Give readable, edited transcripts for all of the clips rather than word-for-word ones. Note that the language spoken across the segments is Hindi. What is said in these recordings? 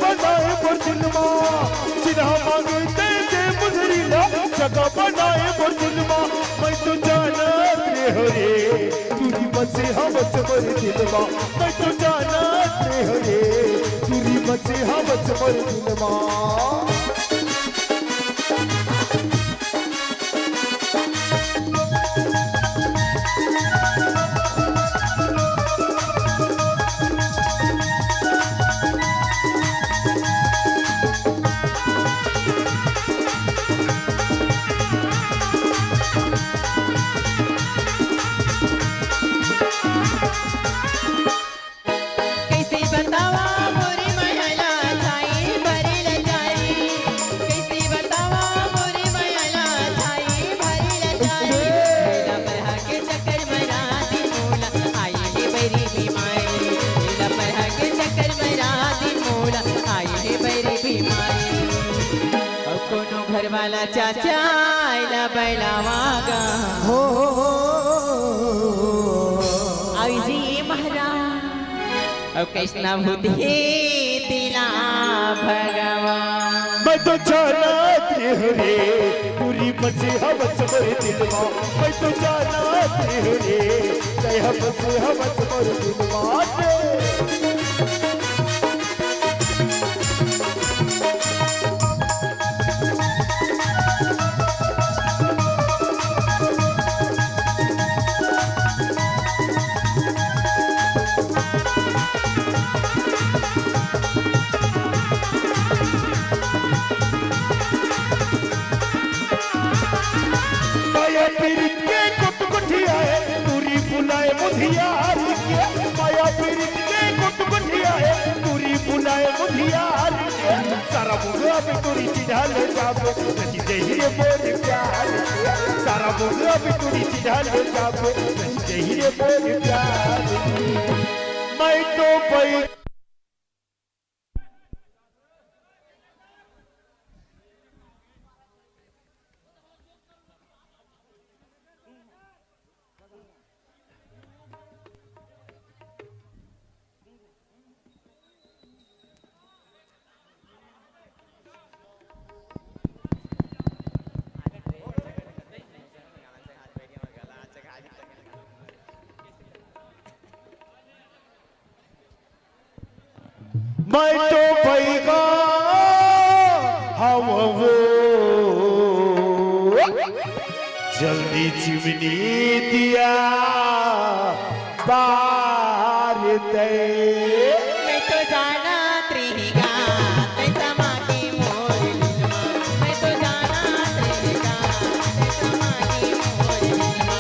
बनाए मोर दिलवा जिन्हा मांगे दे दे मुजरिला जगह बनाए मोर दिलवा मैं तो जाना रे हो रे तुरी बसे हम मोर दिलवा मैं तो जाना रे हो रे तुरी बसे हम मोर दिलवा घर वाला चाचा आइला बैलावागा हो जी महाराज अब कैसना भूत हे दिला भगवान मैं तो जाना रे पूरी बसे हम मोर दिलवा मैं तो जाना रे हम बसे हम मोर दिलवा पीरित के कुटकुटिया है पूरी बुलाए मुधियार के माया पीरित के कुटकुटिया है पूरी बुलाए मुधियार के सारा बुरा भी तुरी चिढ़ाल जाबे नची देही रे मोर प्यार सारा बुरा भी तुरी चिढ़ाल जाबे नची देही रे मोर प्यार मैं तो पई मैं तो पैगा हम वो जल्दी चिमनी दिया बार दे मैं तो जाना त्रिहिगा तैसा माटी मोर दिलवा मैं तो जाना त्रिहिगा तैसा माटी मोर दिलवा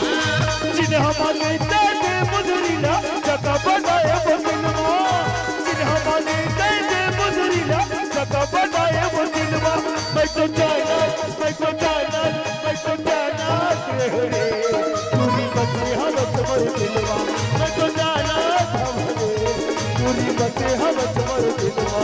जिन्हा मांगे दे दे मुजरिला जगह बनाए वो दिलवा जिन्हा मांगे दे दे मुजरिला जगह बनाए वो दिलवा मैं तो जाना रे तुरी बसे हम मोर दिलवा मैं तो जाना रे तुरी बसे हम मोर दिलवा